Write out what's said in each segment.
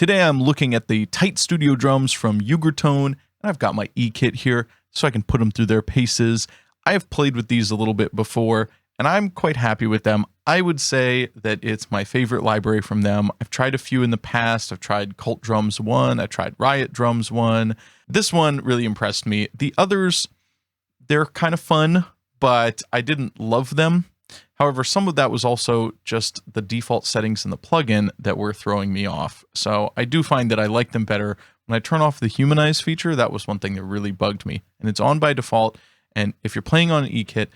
Today I'm looking at the tight studio drums from Ugritone, and I've got my E-kit here so I can put them through their paces. I have played with these a little bit before, and I'm quite happy with them. I would say that it's my favorite library from them. I've tried a few in the past. I've tried Cult Drums 1. I tried Riot Drums 1. This one really impressed me. The others, they're kind of fun, but I didn't love them. However, some of that was also just the default settings in the plugin that were throwing me off. So I do find that I like them better. When I turn off the humanize feature, that was one thing that really bugged me. And it's on by default. And if you're playing on an E-kit,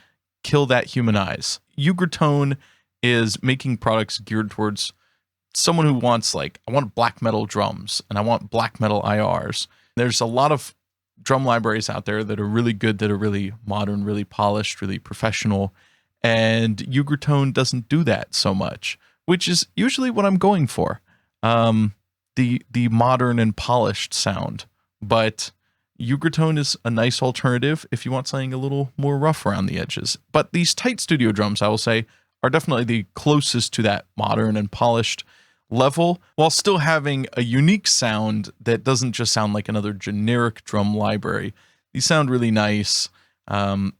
kill that humanize. Ugritone is making products geared towards someone who wants, like, I want black metal drums and I want black metal IRs. There's a lot of drum libraries out there that are really good, that are really modern, really polished, really professional. And Ugritone doesn't do that so much, which is usually what I'm going for. The modern and polished sound. But Ugritone is a nice alternative if you want something a little more rough around the edges. But these tight studio drums, I will say, are definitely the closest to that modern and polished level, while still having a unique sound that doesn't just sound like another generic drum library. These sound really nice, and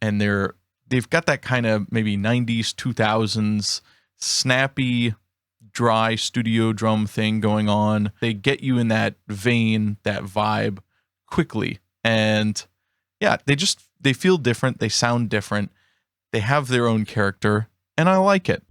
they've got that kind of maybe 90s, 2000s, snappy, dry studio drum thing going on. They get you in that vein, that vibe quickly. And yeah, they feel different. They sound different. They have their own character, and I like it.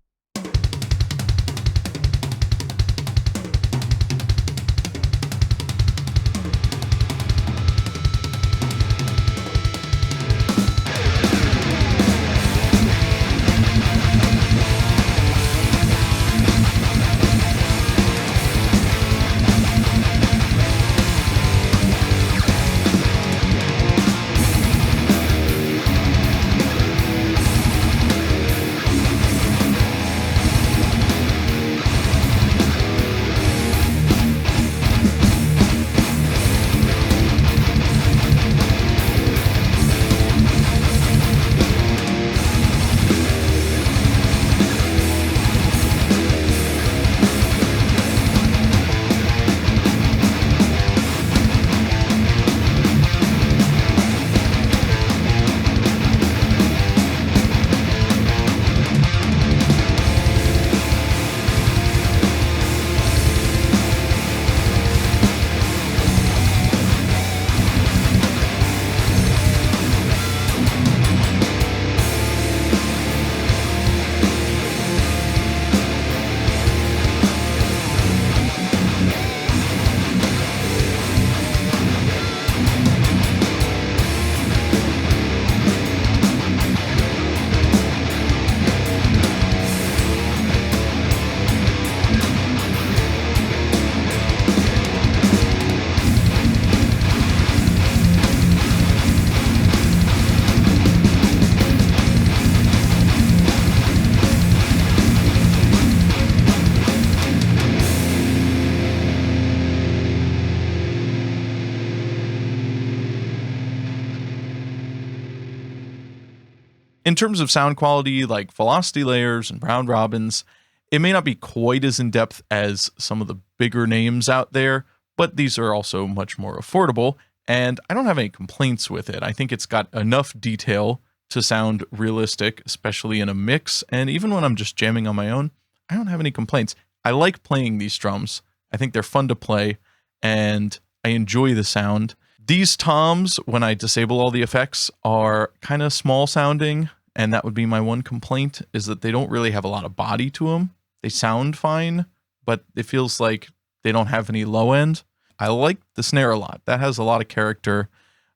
In terms of sound quality, like velocity layers and round robins, it may not be quite as in-depth as some of the bigger names out there, but these are also much more affordable, and I don't have any complaints with it. I think it's got enough detail to sound realistic, especially in a mix, and even when I'm just jamming on my own, I don't have any complaints. I like playing these drums. I think they're fun to play, and I enjoy the sound. These toms, when I disable all the effects, are kind of small sounding, and that would be my one complaint, is that they don't really have a lot of body to them. They sound fine, but it feels like they don't have any low end. I like the snare a lot. That has a lot of character.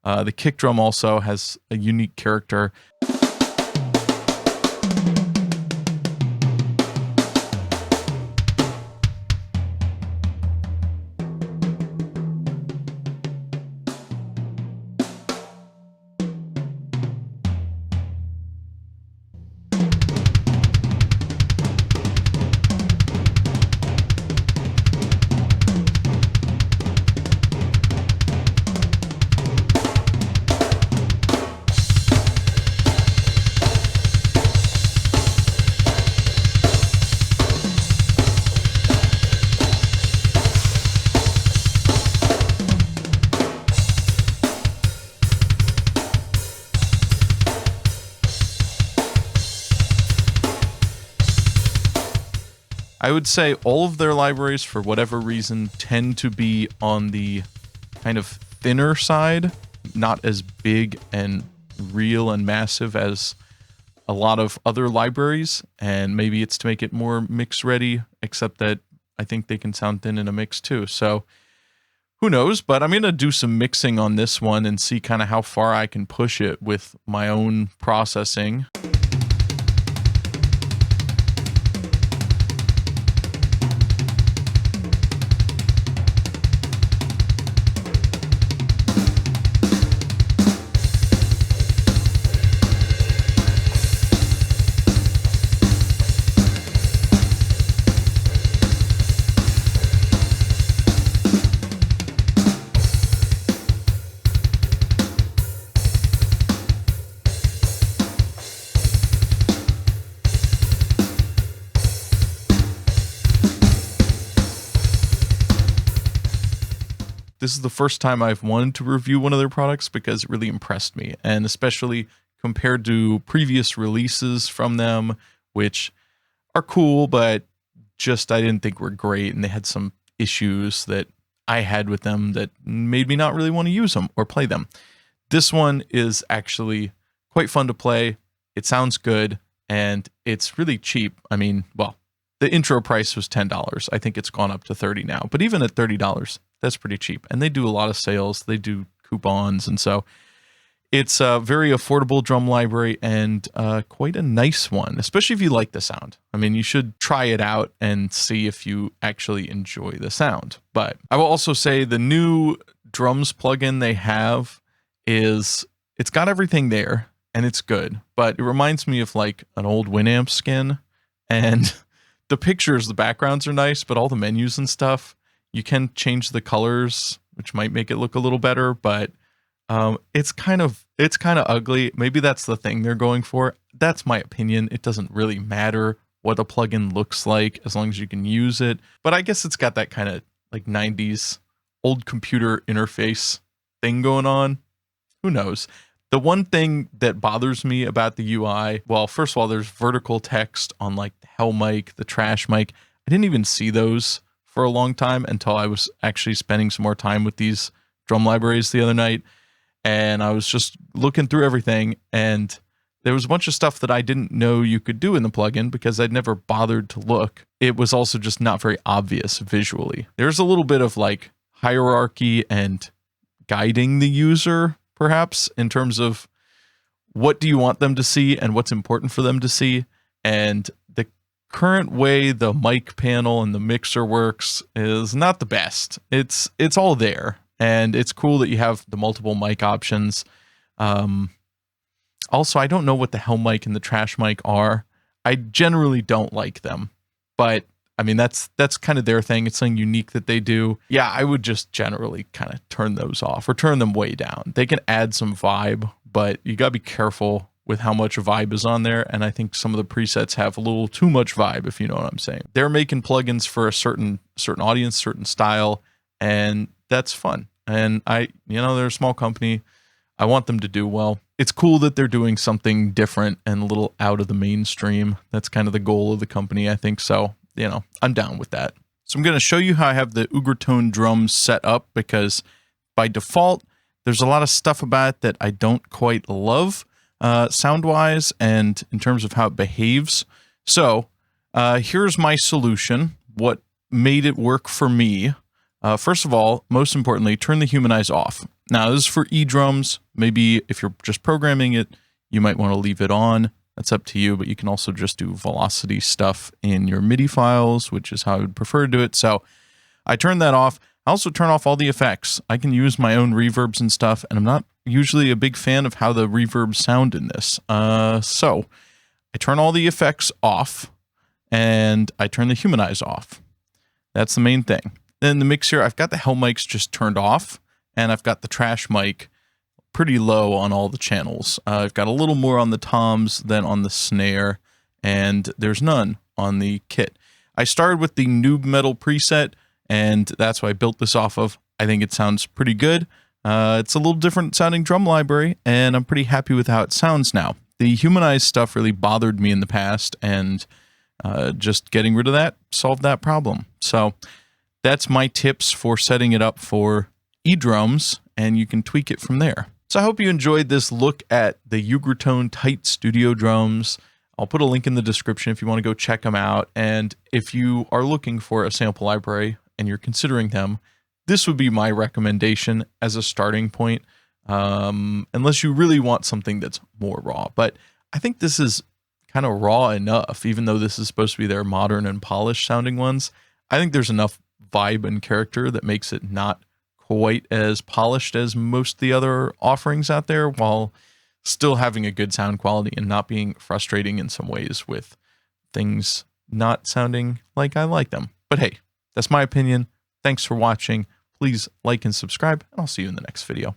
The kick drum also has a unique character. I would say all of their libraries, for whatever reason, tend to be on the kind of thinner side, not as big and real and massive as a lot of other libraries, and maybe it's to make it more mix ready, except that I think they can sound thin in a mix too. So who knows, but I'm going to do some mixing on this one and see kind of how far I can push it with my own processing. This is the first time I've wanted to review one of their products because it really impressed me, and especially compared to previous releases from them, which are cool, but just I didn't think were great, and they had some issues that I had with them that made me not really want to use them or play them. This one is actually quite fun to play. It sounds good, and it's really cheap. I mean, well, the intro price was $10. I think it's gone up to $30 now, but even at $30, that's pretty cheap. And they do a lot of sales. They do coupons. And so it's a very affordable drum library and quite a nice one, especially if you like the sound. I mean, you should try it out and see if you actually enjoy the sound. But I will also say the new drums plugin they have it's got everything there and it's good, but it reminds me of like an old Winamp skin, and the pictures, the backgrounds are nice, but all the menus and stuff, you can change the colors, which might make it look a little better, but it's kind of ugly. Maybe that's the thing they're going for. That's my opinion. It doesn't really matter what a plugin looks like as long as you can use it. But I guess it's got that kind of like 90s old computer interface thing going on. Who knows? The one thing that bothers me about the UI, well, first of all, there's vertical text on like the hell mic, the trash mic. I didn't even see those for a long time until I was actually spending some more time with these drum libraries the other night. And I was just looking through everything, and there was a bunch of stuff that I didn't know you could do in the plugin because I'd never bothered to look. It was also just not very obvious visually. There's a little bit of like hierarchy and guiding the user, perhaps, in terms of what do you want them to see and what's important for them to see. And the current way the mic panel and the mixer works is not the best. It's all there, and it's cool that you have the multiple mic options. Also, I don't know what the hell mic and the trash mic are. I generally don't like them, but I mean, that's kind of their thing. It's something unique that they do. Yeah, I would just generally kind of turn those off or turn them way down. They can add some vibe, but you gotta be careful with how much vibe is on there. And I think some of the presets have a little too much vibe, if you know what I'm saying. They're making plugins for a certain audience, certain style, and that's fun. And they're a small company. I want them to do well. It's cool that they're doing something different and a little out of the mainstream. That's kind of the goal of the company, I think. So, I'm down with that. So I'm going to show you how I have the Ugritone drums set up, because by default, there's a lot of stuff about it that I don't quite love sound-wise and in terms of how it behaves. So here's my solution, what made it work for me. First of all, most importantly, turn the humanize off. Now, this is for E-drums. Maybe if you're just programming it, you might want to leave it on. That's up to you, but you can also just do velocity stuff in your MIDI files, which is how I would prefer to do it. So I turn that off. I also turn off all the effects. I can use my own reverbs and stuff, and I'm not usually a big fan of how the reverbs sound in this. So I turn all the effects off, and I turn the humanize off. That's the main thing. Then the mixer, I've got the hell mics just turned off, and I've got the trash mic pretty low on all the channels. I've got a little more on the toms than on the snare, and there's none on the kit. I started with the Noob Metal preset, and that's what I built this off of. I think it sounds pretty good. It's a little different sounding drum library, and I'm pretty happy with how it sounds now. The humanized stuff really bothered me in the past, and just getting rid of that solved that problem. So that's my tips for setting it up for eDrums, and you can tweak it from there. So I hope you enjoyed this look at the Ugritone Tight Studio drums. I'll put a link in the description if you want to go check them out. And if you are looking for a sample library and you're considering them, this would be my recommendation as a starting point, unless you really want something that's more raw. But I think this is kind of raw enough, even though this is supposed to be their modern and polished sounding ones. I think there's enough vibe and character that makes it not quite as polished as most of the other offerings out there, while still having a good sound quality and not being frustrating in some ways with things not sounding like I like them. But hey, that's my opinion. Thanks for watching. Please like and subscribe, and I'll see you in the next video.